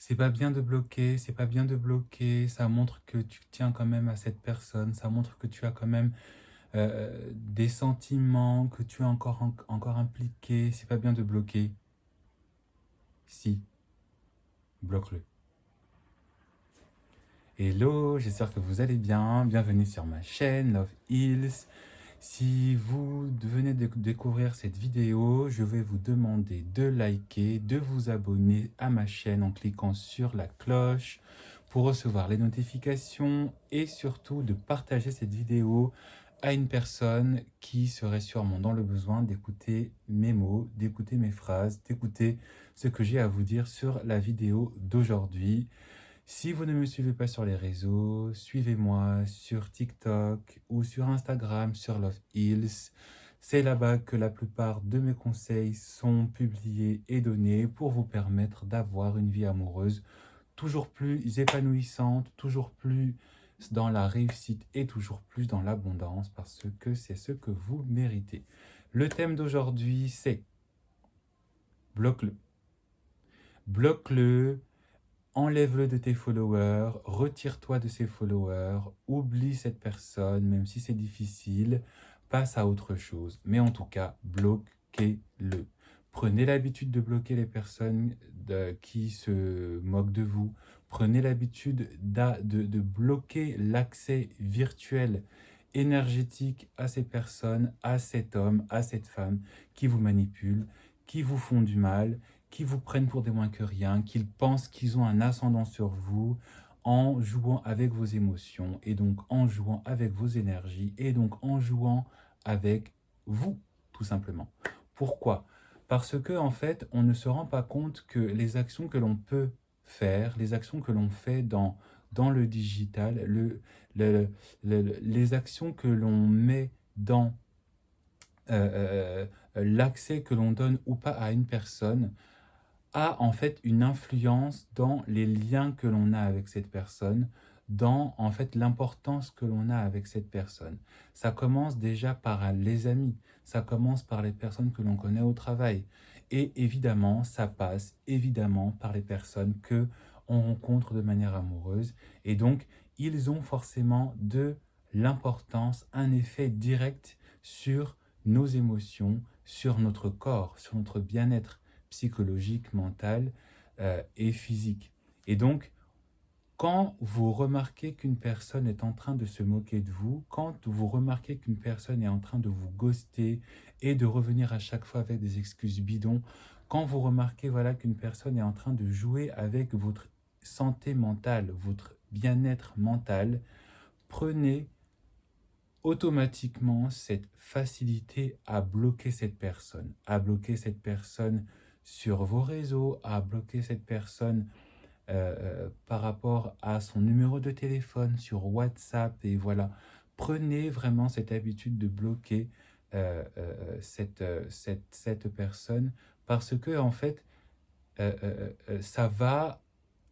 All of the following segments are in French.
C'est pas bien de bloquer, c'est pas bien de bloquer, ça montre que tu tiens quand même à cette personne, ça montre que tu as quand même des sentiments, que tu es encore impliqué, c'est pas bien de bloquer. Si, bloque-le. Hello, j'espère que vous allez bien, bienvenue sur ma chaîne Love Heals. Si vous venez de découvrir cette vidéo, je vais vous demander de liker, de vous abonner à ma chaîne en cliquant sur la cloche pour recevoir les notifications et surtout de partager cette vidéo à une personne qui serait sûrement dans le besoin d'écouter mes mots, d'écouter mes phrases, d'écouter ce que j'ai à vous dire sur la vidéo d'aujourd'hui. Si vous ne me suivez pas sur les réseaux, suivez-moi sur TikTok ou sur Instagram sur Love Heals. C'est là-bas que la plupart de mes conseils sont publiés et donnés pour vous permettre d'avoir une vie amoureuse toujours plus épanouissante, toujours plus dans la réussite et toujours plus dans l'abondance parce que c'est ce que vous méritez. Le thème d'aujourd'hui, c'est bloque-le. Bloque-le. Enlève-le de tes followers, retire-toi de ces followers, oublie cette personne, même si c'est difficile, passe à autre chose. Mais en tout cas, bloquez-le. Prenez l'habitude de bloquer les personnes qui se moquent de vous. Prenez l'habitude de bloquer l'accès virtuel, énergétique à ces personnes, à cet homme, à cette femme qui vous manipulent, qui vous font du mal, qui vous prennent pour des moins que rien, qu'ils pensent qu'ils ont un ascendant sur vous en jouant avec vos émotions et donc en jouant avec vos énergies et donc en jouant avec vous, tout simplement. Pourquoi? Parce que en fait, on ne se rend pas compte que les actions que l'on peut faire, les actions que l'on fait dans le digital, les actions que l'on met dans l'accès que l'on donne ou pas à une personne, a en fait une influence dans les liens que l'on a avec cette personne, dans en fait l'importance que l'on a avec cette personne. Ça commence déjà par les amis, ça commence par les personnes que l'on connaît au travail. Et évidemment, ça passe évidemment par les personnes que on rencontre de manière amoureuse. Et donc, ils ont forcément de l'importance, un effet direct sur nos émotions, sur notre corps, sur notre bien-être psychologique, mental et physique. Et donc, quand vous remarquez qu'une personne est en train de se moquer de vous, quand vous remarquez qu'une personne est en train de vous ghoster et de revenir à chaque fois avec des excuses bidons, quand vous remarquez voilà, qu'une personne est en train de jouer avec votre santé mentale, votre bien-être mental, prenez automatiquement cette facilité à bloquer à bloquer cette personne sur vos réseaux, à bloquer cette personne par rapport à son numéro de téléphone sur WhatsApp et voilà. Prenez vraiment cette habitude de bloquer cette personne parce que en fait, ça va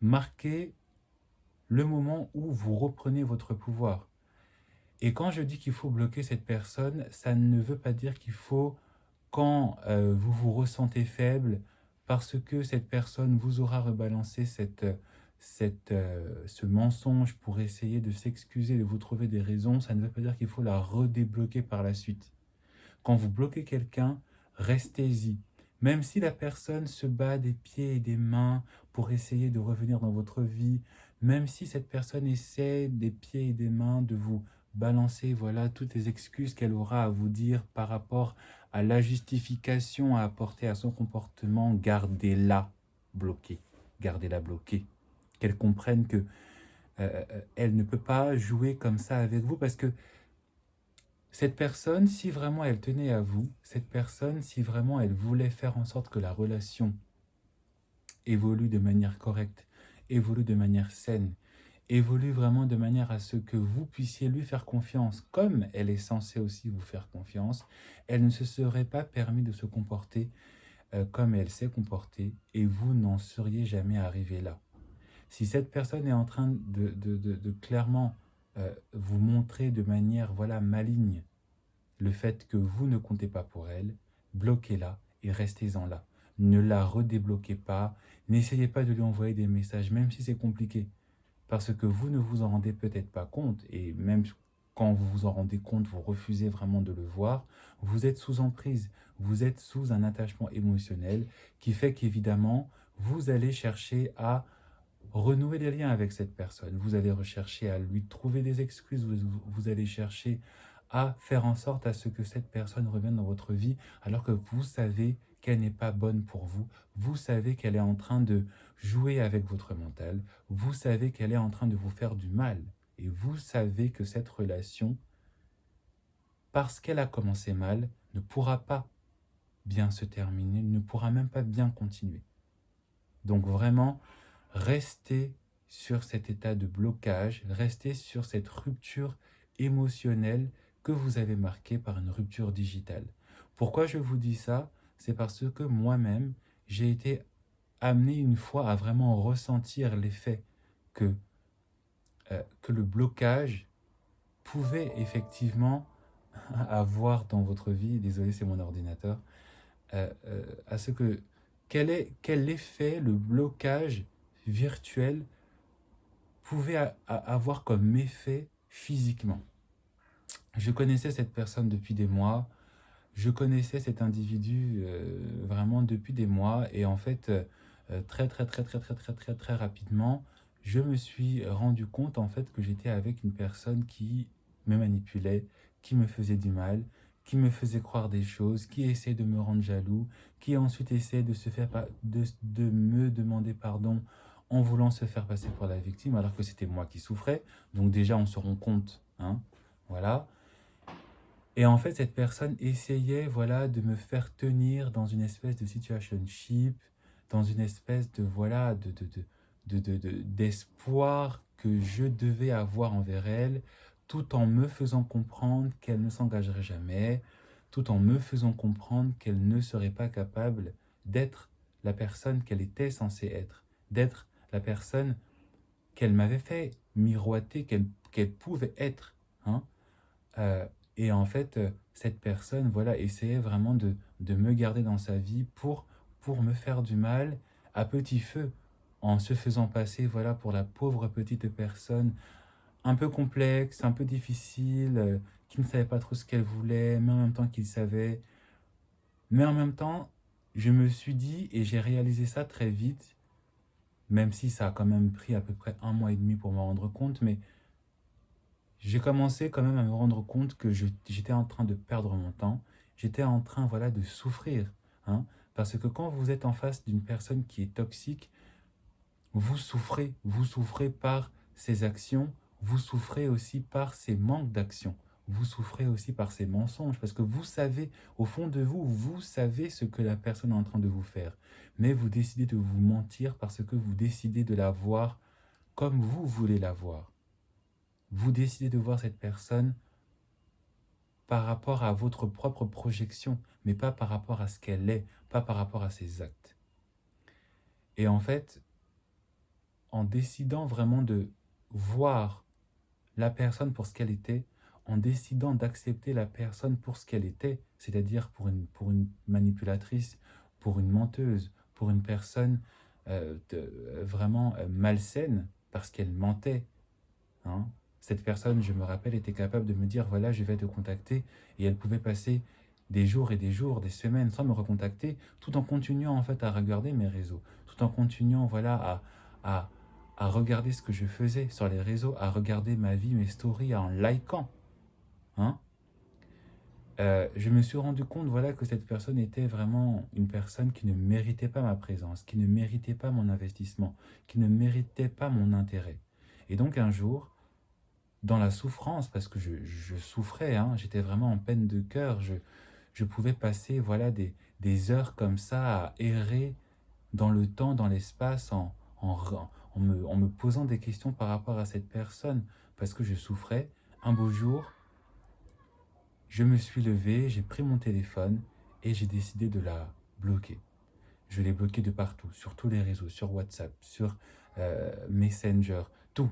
marquer le moment où vous reprenez votre pouvoir. Et quand je dis qu'il faut bloquer cette personne, ça ne veut pas dire qu'il faut, quand vous vous ressentez faible, parce que cette personne vous aura rebalancé ce mensonge pour essayer de s'excuser, de vous trouver des raisons, ça ne veut pas dire qu'il faut la redébloquer par la suite. Quand vous bloquez quelqu'un, restez-y. Même si la personne se bat des pieds et des mains pour essayer de revenir dans votre vie, même si cette personne essaie des pieds et des mains de vous balancer voilà, toutes les excuses qu'elle aura à vous dire par rapport à la justification à apporter à son comportement, gardez-la bloquée. Gardez-la bloquée. Qu'elle comprenne que elle ne peut pas jouer comme ça avec vous parce que cette personne, si vraiment elle tenait à vous, cette personne, si vraiment elle voulait faire en sorte que la relation évolue de manière correcte, évolue de manière saine, évolue vraiment de manière à ce que vous puissiez lui faire confiance, comme elle est censée aussi vous faire confiance, elle ne se serait pas permis de se comporter comme elle s'est comportée et vous n'en seriez jamais arrivé là. Si cette personne est en train de clairement vous montrer de manière voilà maligne le fait que vous ne comptez pas pour elle, bloquez-la et restez-en là. ne la redébloquez pas, n'essayez pas de lui envoyer des messages, même si c'est compliqué, parce que vous ne vous en rendez peut-être pas compte, et même quand vous vous en rendez compte, vous refusez vraiment de le voir, vous êtes sous emprise, vous êtes sous un attachement émotionnel qui fait qu'évidemment, vous allez chercher à renouer des liens avec cette personne. Vous allez rechercher à lui trouver des excuses. Vous allez chercher à faire en sorte à ce que cette personne revienne dans votre vie alors que vous savez qu'elle n'est pas bonne pour vous. Vous savez qu'elle est en train de jouer avec votre mental. Vous savez qu'elle est en train de vous faire du mal. Et vous savez que cette relation, parce qu'elle a commencé mal, ne pourra pas bien se terminer, ne pourra même pas bien continuer. Donc vraiment, restez sur cet état de blocage, restez sur cette rupture émotionnelle que vous avez marquée par une rupture digitale. Pourquoi je vous dis ça? C'est parce que moi-même, j'ai été amené une fois à vraiment ressentir l'effet que, que le blocage pouvait effectivement avoir dans votre vie. Désolé, c'est mon ordinateur. À ce que quel effet le blocage virtuel pouvait avoir comme effet physiquement. Je connaissais cette personne depuis des mois, je connaissais cet individu vraiment depuis des mois et en fait très rapidement, je me suis rendu compte en fait que j'étais avec une personne qui me manipulait, qui me faisait du mal, qui me faisait croire des choses, qui essayait de me rendre jaloux, qui ensuite essayait de se faire de me demander pardon en voulant se faire passer pour la victime alors que c'était moi qui souffrais. Donc déjà on se rend compte, hein, voilà. Et en fait, cette personne essayait, voilà, de me faire tenir dans une espèce de situationship, dans une espèce de, voilà, d'espoir que je devais avoir envers elle, tout en me faisant comprendre qu'elle ne s'engagerait jamais, tout en me faisant comprendre qu'elle ne serait pas capable d'être la personne qu'elle était censée être, d'être la personne qu'elle m'avait fait miroiter, qu'elle pouvait être, hein. Euh, et en fait, cette personne, voilà, essayait vraiment de me garder dans sa vie pour me faire du mal à petit feu, en se faisant passer, voilà, pour la pauvre petite personne un peu complexe, un peu difficile, qui ne savait pas trop ce qu'elle voulait, mais en même temps qu'il savait. Mais en même temps, je me suis dit, et j'ai réalisé ça très vite, même si ça a quand même pris à peu près 1 mois et demi pour me rendre compte, mais j'ai commencé quand même à me rendre compte que j'étais en train de perdre mon temps, j'étais en train, voilà, de souffrir, hein, parce que quand vous êtes en face d'une personne qui est toxique, vous souffrez par ses actions, vous souffrez aussi par ses manques d'action, vous souffrez aussi par ses mensonges, parce que vous savez, au fond de vous, vous savez ce que la personne est en train de vous faire, mais vous décidez de vous mentir parce que vous décidez de la voir comme vous voulez la voir. Vous décidez de voir cette personne par rapport à votre propre projection, mais pas par rapport à ce qu'elle est, pas par rapport à ses actes. Et en fait, en décidant vraiment de voir la personne pour ce qu'elle était, en décidant d'accepter la personne pour ce qu'elle était, c'est-à-dire pour une manipulatrice, pour une menteuse, pour une personne vraiment malsaine, parce qu'elle mentait, hein. Cette personne, je me rappelle, était capable de me dire, voilà, je vais te contacter, et elle pouvait passer des jours et des jours, des semaines sans me recontacter, tout en continuant en fait à regarder mes réseaux, tout en continuant, voilà, à, à regarder ce que je faisais sur les réseaux, à regarder ma vie, mes stories, en likant, hein. Je me suis rendu compte, voilà, que cette personne était vraiment une personne qui ne méritait pas ma présence, qui ne méritait pas mon investissement, qui ne méritait pas mon intérêt. Et donc un jour, dans la souffrance, parce que je souffrais, hein, j'étais vraiment en peine de cœur, je pouvais passer, voilà, des heures comme ça à errer dans le temps, dans l'espace, en me posant des questions par rapport à cette personne, parce que je souffrais. Un beau jour, je me suis levé, j'ai pris mon téléphone et j'ai décidé de la bloquer. Je l'ai bloquée de partout, sur tous les réseaux, sur WhatsApp, sur Messenger, tout.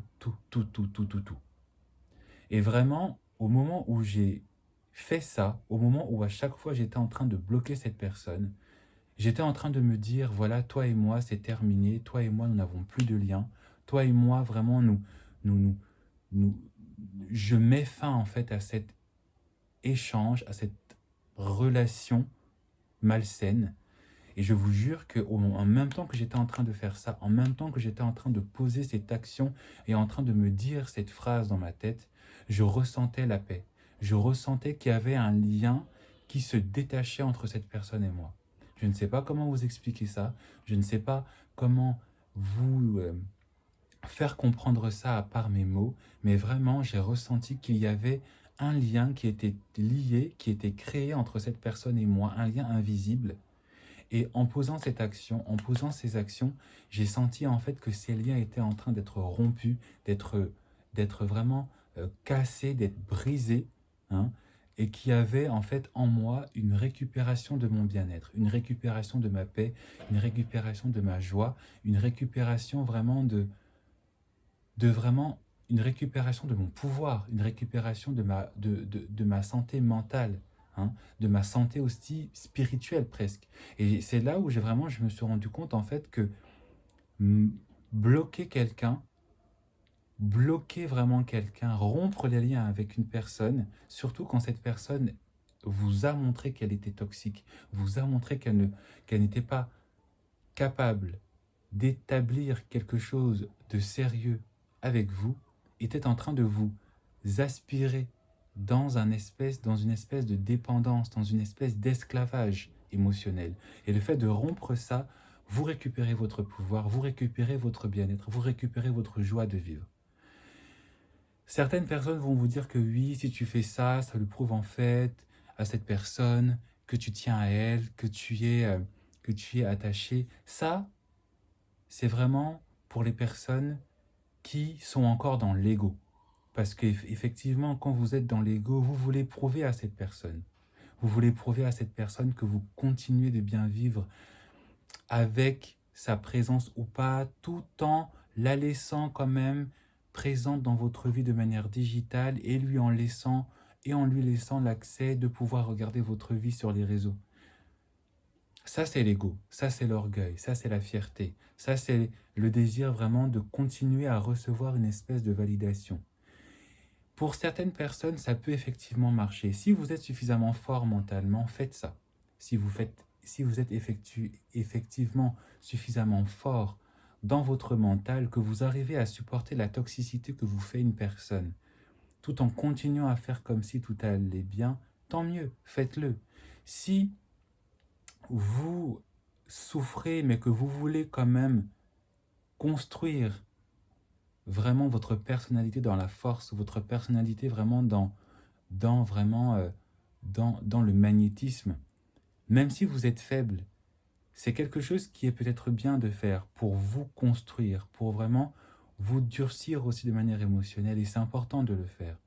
Et vraiment, au moment où j'ai fait ça, au moment où à chaque fois j'étais en train de bloquer cette personne, J'étais en train de me dire, voilà, toi et moi, c'est terminé. Toi et moi, nous n'avons plus de lien. Toi et moi, vraiment, nous, nous, nous, je mets fin en fait à cet échange, à cette relation malsaine. Et je vous jure que en même temps que j'étais en train de faire ça, en même temps que j'étais en train de poser cette action et en train de me dire cette phrase dans ma tête, je ressentais la paix. Je ressentais qu'il y avait un lien qui se détachait entre cette personne et moi. Je ne sais pas comment vous expliquer ça. Je ne sais pas comment vous faire comprendre ça à part mes mots, mais vraiment, j'ai ressenti qu'il y avait un lien qui était lié, qui était créé entre cette personne et moi, un lien invisible. Et en posant cette action, en posant ces actions, j'ai senti en fait que ces liens étaient en train d'être rompus, d'être vraiment cassés, d'être brisés, hein, et qui avait en fait en moi une récupération de mon bien-être, une récupération de ma paix, une récupération de ma joie, une récupération vraiment de vraiment une récupération de mon pouvoir, une récupération de ma santé mentale, hein, de ma santé aussi spirituelle presque. Et c'est là où je me suis rendu compte en fait que mm, bloquer quelqu'un, bloquer vraiment quelqu'un, rompre les liens avec une personne, surtout quand cette personne vous a montré qu'elle était toxique, vous a montré qu'elle n'était pas capable d'établir quelque chose de sérieux avec vous, était en train de vous aspirer dans une espèce de dépendance, dans une espèce d'esclavage émotionnel. Et le fait de rompre ça, vous récupérez votre pouvoir, vous récupérez votre bien-être, vous récupérez votre joie de vivre. Certaines personnes vont vous dire que oui, si tu fais ça, ça le prouve en fait à cette personne que tu tiens à elle, que tu es attaché. Ça, c'est vraiment pour les personnes qui sont encore dans l'ego. Parce qu'effectivement, quand vous êtes dans l'ego, vous voulez prouver à cette personne. Vous voulez prouver à cette personne que vous continuez de bien vivre avec sa présence ou pas, tout en la laissant quand même présente dans votre vie de manière digitale et en lui laissant l'accès de pouvoir regarder votre vie sur les réseaux. Ça, c'est l'ego, ça, c'est l'orgueil, ça, c'est la fierté, ça, c'est le désir vraiment de continuer à recevoir une espèce de validation. Pour certaines personnes, ça peut effectivement marcher. Si vous êtes suffisamment fort mentalement, faites ça. Si vous êtes effectivement suffisamment fort dans votre mental, que vous arrivez à supporter la toxicité que vous fait une personne, tout en continuant à faire comme si tout allait bien, tant mieux, faites-le. Si vous souffrez, mais que vous voulez quand même construire vraiment votre personnalité dans la force, votre personnalité vraiment dans vraiment dans le magnétisme, même si vous êtes faible, c'est quelque chose qui est peut-être bien de faire pour vous construire, pour vraiment vous durcir aussi de manière émotionnelle, et c'est important de le faire.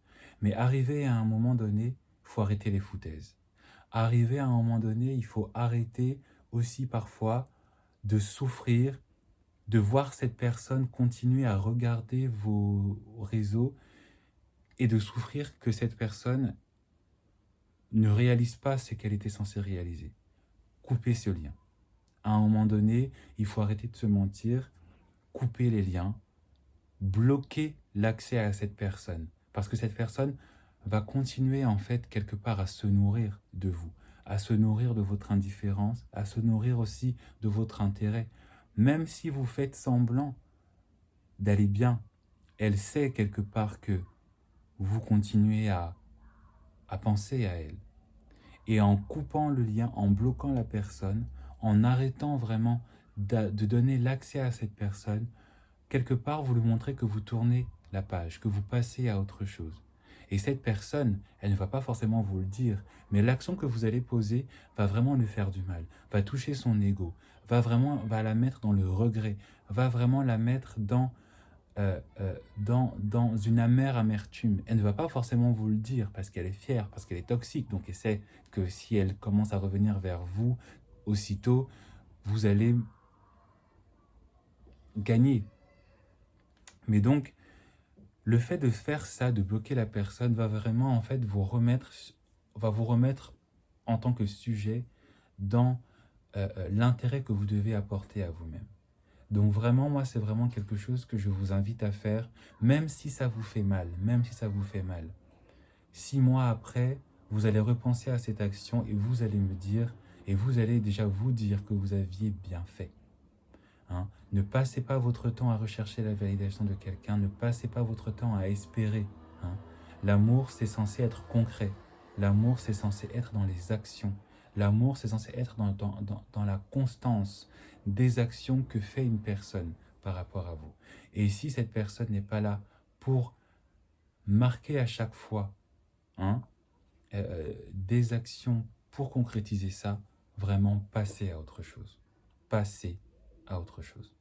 Mais arrivé à un moment donné, il faut arrêter les foutaises. Arrivé à un moment donné, il faut arrêter aussi parfois de souffrir, de voir cette personne continuer à regarder vos réseaux et de souffrir que cette personne ne réalise pas ce qu'elle était censée réaliser. Couper ce lien. À un moment donné, il faut arrêter de se mentir, couper les liens, bloquer l'accès à cette personne. Parce que cette personne va continuer en fait quelque part à se nourrir de vous, à se nourrir de votre indifférence, à se nourrir aussi de votre intérêt. Même si vous faites semblant d'aller bien, elle sait quelque part que vous continuez à penser à elle. Et en coupant le lien, en bloquant la personne, en arrêtant vraiment de donner l'accès à cette personne, quelque part, vous lui montrez que vous tournez la page, que vous passez à autre chose. Et cette personne, elle ne va pas forcément vous le dire, mais l'action que vous allez poser va vraiment lui faire du mal, va toucher son ego, va la mettre dans le regret, va vraiment la mettre dans une amère amertume. Elle ne va pas forcément vous le dire parce qu'elle est fière, parce qu'elle est toxique. Donc elle sait que si elle commence à revenir vers vous, aussitôt, vous allez gagner. Mais donc, le fait de faire ça, de bloquer la personne, va vraiment en fait va vous remettre en tant que sujet dans l'intérêt que vous devez apporter à vous-même. Donc vraiment, moi, c'est vraiment quelque chose que je vous invite à faire, même si ça vous fait mal, même si ça vous fait mal. 6 mois après, vous allez repenser à cette action et vous allez me dire, et vous allez déjà vous dire que vous aviez bien fait. Hein. Ne passez pas votre temps à rechercher la validation de quelqu'un, ne passez pas votre temps à espérer. Hein. L'amour, c'est censé être concret. L'amour, c'est censé être dans les actions. L'amour, c'est censé être dans la constance des actions que fait une personne par rapport à vous. Et si cette personne n'est pas là pour marquer à chaque fois, hein, des actions pour concrétiser ça, vraiment passez à autre chose. Passez à autre chose.